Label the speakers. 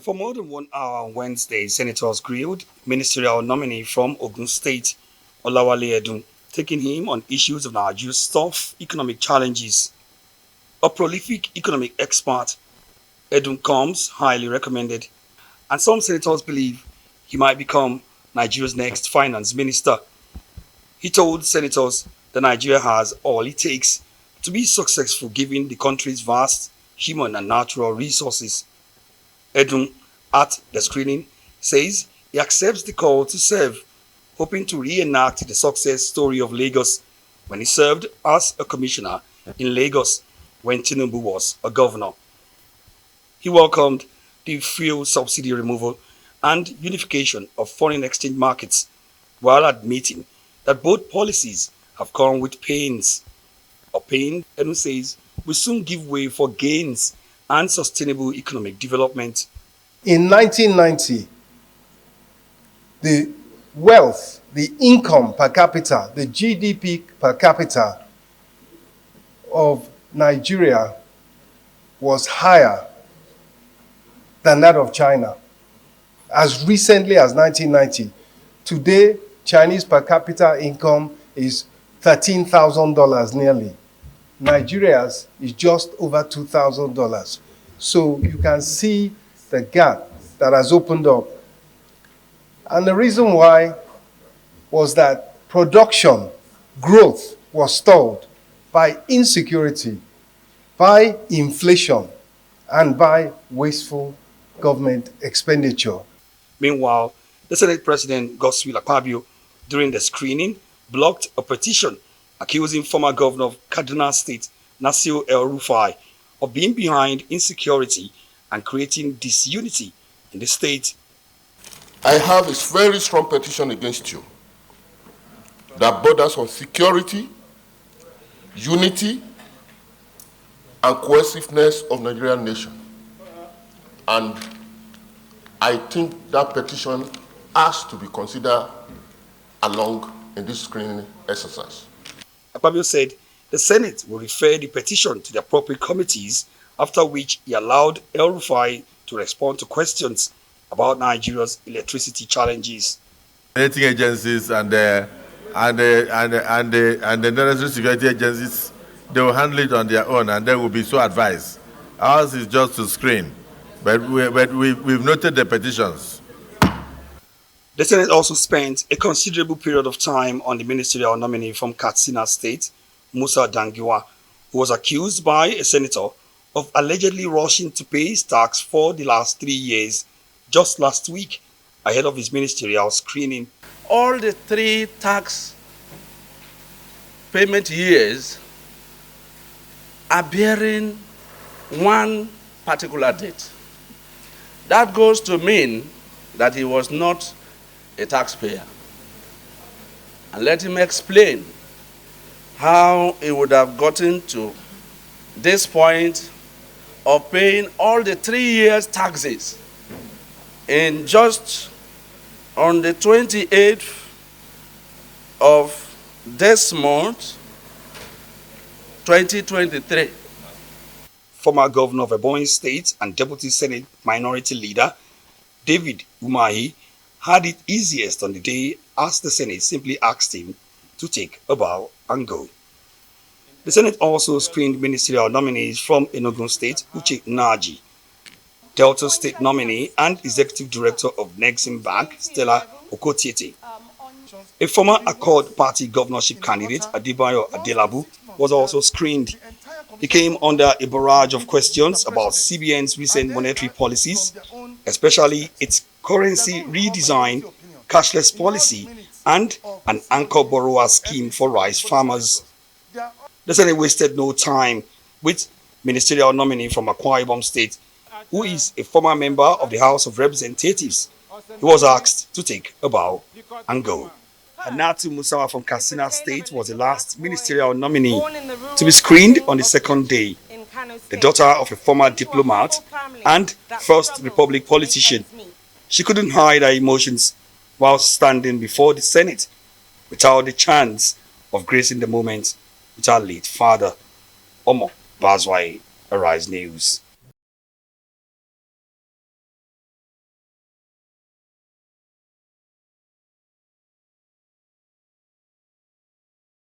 Speaker 1: For more than 1 hour on Wednesday, senators grilled ministerial nominee from Ogun State, Olawale Edun, taking him on issues of Nigeria's tough economic challenges. A prolific economic expert, Edun comes highly recommended, and some senators believe he might become Nigeria's next finance minister. He told senators that Nigeria has all it takes to be successful given the country's vast human and natural resources. Edun, at the screening, says he accepts the call to serve, hoping to reenact the success story of Lagos when he served as a commissioner in Lagos when Tinubu was a governor. He welcomed the fuel subsidy removal and unification of foreign exchange markets while admitting that both policies have come with pains. A pain, Edun says, will soon give way for gains and sustainable economic development.
Speaker 2: In 1990, the wealth, the income per capita, the GDP per capita of Nigeria was higher than that of China. As recently as 1990, today Chinese per capita income is $13,000 nearly. Nigeria's is just over $2,000. So you can see the gap that has opened up. And the reason why was that production growth was stalled by insecurity, by inflation, and by wasteful government expenditure.
Speaker 1: Meanwhile, the Senate President Godswill Akpabio, during the screening, blocked a petition accusing former governor of Kaduna State, Nasir El-Rufai, of being behind insecurity and creating disunity in the state.
Speaker 3: I have a very strong petition against you that borders on security, unity, and cohesiveness of Nigerian nation. And I think that petition has to be considered along in this screening exercise.
Speaker 1: Akpabio said the Senate will refer the petition to the appropriate committees, after which he allowed El-Rufai to respond to questions about Nigeria's electricity challenges.
Speaker 4: Rating agencies and the necessary security agencies, they will handle it on their own and they will be so advised. Ours is just to screen, but we've noted the petitions.
Speaker 1: The Senate also spent a considerable period of time on the ministerial nominee from Katsina State, Musa Dangiwa, who was accused by a senator of allegedly rushing to pay his tax for the last 3 years just last week ahead of his ministerial screening.
Speaker 5: All the 3 tax payment years are bearing one particular date. That goes to mean that he was not a taxpayer. And let him explain how he would have gotten to this point of paying all the 3 years taxes in just on the 28th of this month, 2023.
Speaker 1: Former governor of Ebonyi State and Deputy Senate Minority Leader David Umahi had it easiest on the day as the Senate simply asked him to take a bow and go. The Senate also screened ministerial nominees from Enugu State, Uche Naji, Delta State nominee and Executive Director of Nexim Bank, Stella Okotiete. A former Accord Party governorship candidate, Adebayo Adelabu, was also screened. He came under a barrage of questions about CBN's recent monetary policies, especially its currency redesign, cashless policy, and an anchor borrower scheme for rice farmers. The Senate wasted no time with ministerial nominee from Akwa Ibom State, who is a former member of the House of Representatives. He was asked to take a bow and go. Hanatu Musawa from Katsina State was the last ministerial nominee to be screened on the second day. The daughter of a former diplomat and First Republic politician, she couldn't hide her emotions while standing before the Senate without the chance of gracing the moment with her late father. Omo Bazwai, Arise News.